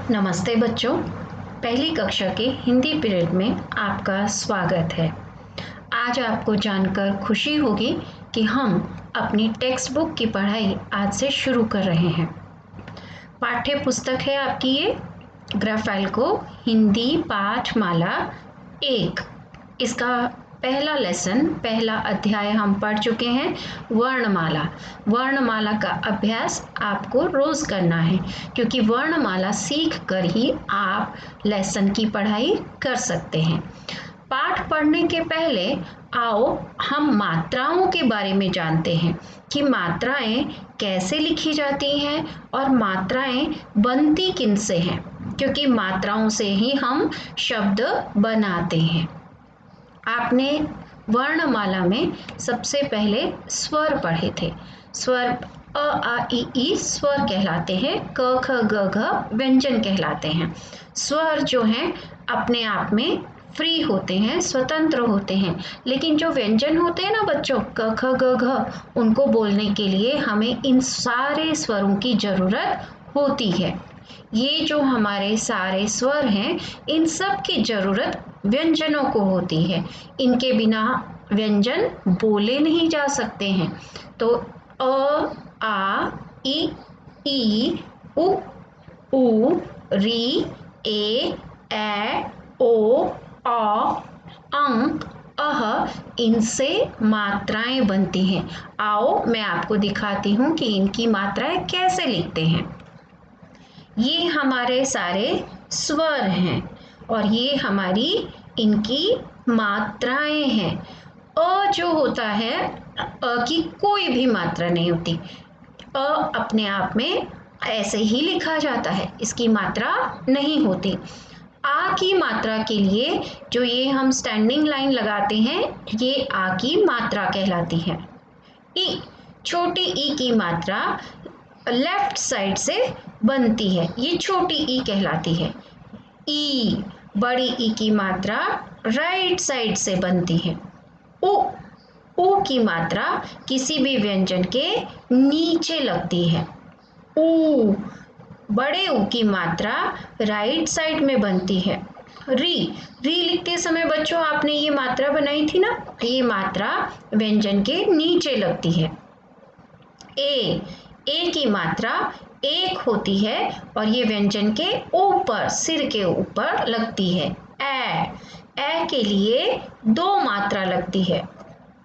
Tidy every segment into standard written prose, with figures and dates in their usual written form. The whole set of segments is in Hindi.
नमस्ते बच्चों, पहली कक्षा के हिंदी पीरियड में आपका स्वागत है। आज आपको जानकर खुशी होगी कि हम अपनी टेक्स्ट बुक की पढ़ाई आज से शुरू कर रहे हैं। पाठ्य पुस्तक है आपकी ये ग्राफाइल्को हिंदी पाठमाला 1। इसका पहला लेसन, पहला अध्याय हम पढ़ चुके हैं, वर्णमाला। वर्णमाला का अभ्यास आपको रोज करना है, क्योंकि वर्णमाला सीख कर ही आप लेसन की पढ़ाई कर सकते हैं। पाठ पढ़ने के पहले आओ हम मात्राओं के बारे में जानते हैं कि मात्राएं कैसे लिखी जाती हैं और मात्राएं बनती किनसे हैं, क्योंकि मात्राओं से ही हम शब्द बनाते हैं। आपने वर्णमाला में सबसे पहले स्वर पढ़े थे। स्वर अ आ इ ई स्वर कहलाते हैं, क ख ग घ व्यंजन कहलाते हैं। स्वर जो हैं अपने आप में फ्री होते हैं, स्वतंत्र होते हैं, लेकिन जो व्यंजन होते हैं ना बच्चों, क ख ग घ, उनको बोलने के लिए हमें इन सारे स्वरों की जरूरत होती है। ये जो हमारे सारे स्वर हैं, इन सब की जरूरत व्यंजनों को होती है। इनके बिना व्यंजन बोले नहीं जा सकते हैं। तो अ आ इ ई उ ऊ री ए ओ अं अह, इनसे मात्राएं बनती हैं। आओ मैं आपको दिखाती हूँ कि इनकी मात्राएं कैसे लिखते हैं। ये हमारे सारे स्वर हैं और ये हमारी इनकी मात्राएं हैं। अ जो होता है, अ की कोई भी मात्रा नहीं होती। अ अपने आप में ऐसे ही लिखा जाता है, इसकी मात्रा नहीं होती। आ की मात्रा के लिए जो ये हम स्टैंडिंग लाइन लगाते हैं, ये आ की मात्रा कहलाती है। ई, छोटी ई की मात्रा लेफ्ट साइड से बनती है, ये छोटी ई कहलाती है। ई, बड़ी ई की मात्रा राइट साइड से बनती है। उ की मात्रा किसी भी व्यंजन के नीचे लगती है। ऊ, बड़े ऊ की मात्रा राइट साइड में बनती है। री लिखते समय बच्चों आपने ये मात्रा बनाई थी ना, ये मात्रा व्यंजन के नीचे लगती है। ए की मात्रा एक होती है और ये व्यंजन के ऊपर, सिर के ऊपर लगती है। ए के लिए दो मात्रा लगती है।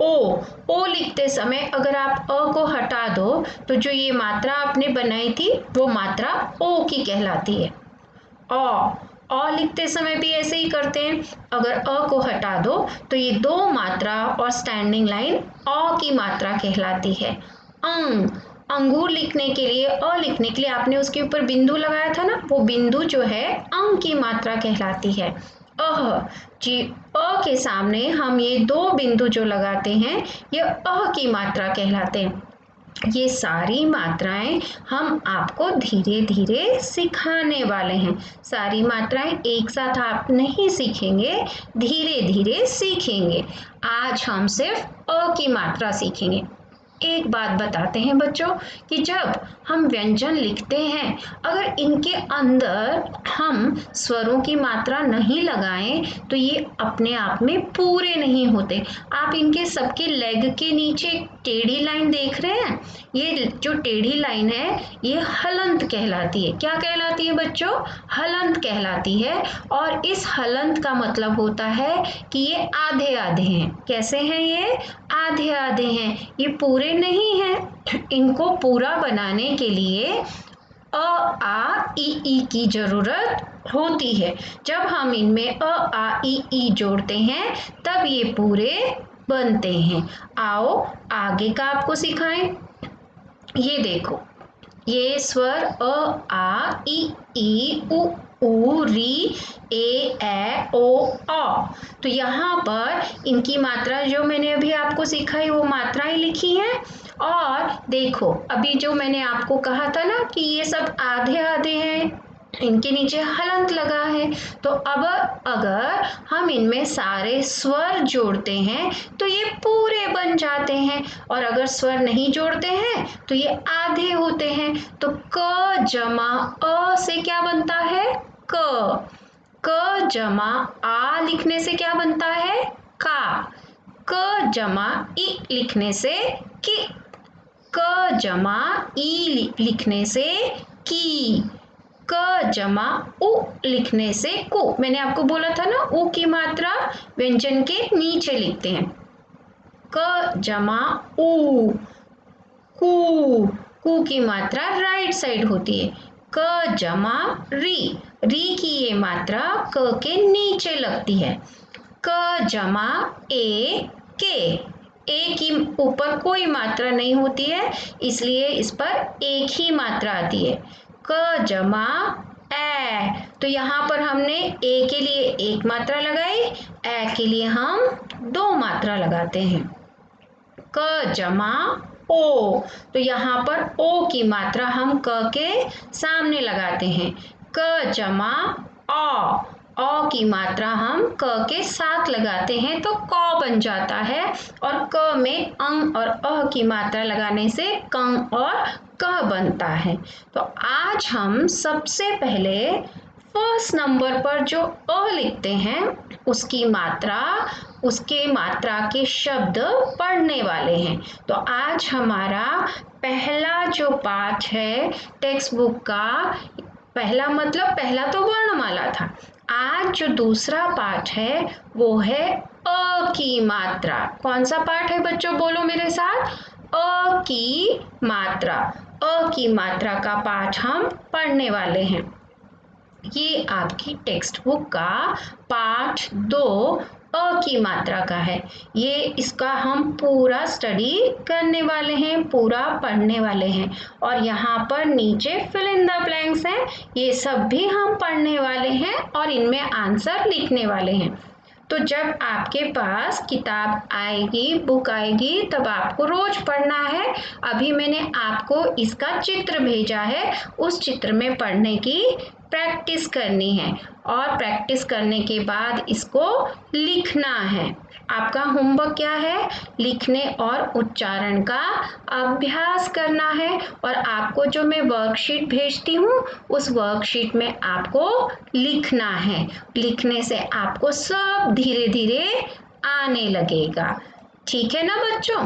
ओ लिखते समय अगर आप अ को हटा दो तो जो ये मात्रा आपने बनाई थी वो मात्रा ओ की कहलाती है। अ लिखते समय भी ऐसे ही करते हैं, अगर अ को हटा दो तो ये दो मात्रा और स्टैंडिंग लाइन अ की मात्रा कहलाती है। अंगूर लिखने के लिए, अ लिखने के लिए आपने उसके ऊपर बिंदु लगाया था ना, वो बिंदु जो है अंग की मात्रा कहलाती है। अह जी, अ के सामने हम ये दो बिंदु जो लगाते हैं, ये अह की मात्रा कहलाते हैं। ये सारी मात्राएं हम आपको धीरे धीरे सिखाने वाले हैं। सारी मात्राएं एक साथ आप नहीं सीखेंगे, धीरे धीरे सीखेंगे। आज हम सिर्फ अ की मात्रा सीखेंगे। एक बात बताते हैं बच्चों कि जब हम व्यंजन लिखते हैं, अगर इनके अंदर हम स्वरों की मात्रा नहीं लगाएं तो ये अपने आप में पूरे नहीं होते। आप इनके सबके लेग के नीचे टेढ़ी लाइन देख रहे हैं, ये जो टेढ़ी लाइन है ये हलंत कहलाती है। क्या कहलाती है बच्चों? हलंत कहलाती है। और इस हलंत का मतलब होता है कि ये आधे आधे हैं। कैसे हैं ये? आधे आधे हैं, ये पूरे नहीं हैं। इनको पूरा बनाने के लिए अ आ इ ई की जरूरत होती है। जब हम इनमें अ आ इ ई जोड़ते हैं तब ये पूरे बनते हैं। आओ आगे का आपको सिखाएं। ये देखो, ये स्वर अ आ इ ई उ ऊ री ओ अ। तो यहाँ पर इनकी मात्रा जो मैंने अभी आपको सिखाई वो मात्राएं लिखी हैं। और देखो, अभी जो मैंने आपको कहा था ना कि ये सब आधे आधे हैं, इनके नीचे हलंत लगा है। तो अब अगर हम इनमें सारे स्वर जोड़ते हैं तो ये पूरे बन जाते हैं, और अगर स्वर नहीं जोड़ते हैं तो ये आधे होते हैं। तो क जमा अ से क्या बनता है? क। क जमा आ लिखने से क्या बनता है? का। क जमा इ लिखने से कि। क जमा ई लिखने से की। क जमा उ लिखने से कु। मैंने आपको बोला था ना, उ की मात्रा व्यंजन के नीचे लिखते हैं। क जमा उ, कु। कु की मात्रा राइट साइड होती है। क जमा री, री की ये मात्रा क के नीचे लगती है। क जमा ए के, ए की ऊपर कोई मात्रा नहीं होती है, इसलिए इस पर एक ही मात्रा आती है। क जमा ए, तो यहाँ पर हमने ए के लिए एक मात्रा लगाई, ए के लिए हम दो मात्रा लगाते हैं। क जमा ओ, तो यहाँ पर ओ की मात्रा हम क के सामने लगाते हैं। क जमा अ की मात्रा हम क के साथ लगाते हैं तो क बन जाता है, और क में अंग और अ की मात्रा लगाने से कंग और क बनता है। तो आज हम सबसे पहले फर्स्ट नंबर पर जो अ लिखते हैं उसकी मात्रा, उसके मात्रा के शब्द पढ़ने वाले हैं। तो आज हमारा पहला जो पाठ है टेक्स्ट बुक का, पहला मतलब पहला तो वर्णमाला था, आज जो दूसरा पाठ है वो है अ की मात्रा। कौन सा पाठ है बच्चों, बोलो मेरे साथ? अ की मात्रा। अ की मात्रा का पाठ हम पढ़ने वाले हैं। ये आपकी टेक्स्ट बुक का पाठ 2 अ की मात्रा का है। ये इसका हम पूरा स्टडी करने वाले हैं, पूरा पढ़ने वाले हैं, और यहाँ पर नीचे फिल इन द ब्लैंक्स हैं, ये सब भी हम पढ़ने वाले हैं और इनमें आंसर लिखने वाले हैं। तो जब आपके पास किताब आएगी, बुक आएगी, तब आपको रोज पढ़ना है। अभी मैंने आपको इसका चित्र भेजा है, उस चित्र में पढ़ने की प्रैक्टिस करनी है, और प्रैक्टिस करने के बाद इसको लिखना है। आपका होमवर्क क्या है? लिखने और उच्चारण का अभ्यास करना है, और आपको जो मैं वर्कशीट भेजती हूँ उस वर्कशीट में आपको लिखना है। लिखने से आपको सब धीरे धीरे आने लगेगा। ठीक है ना बच्चों?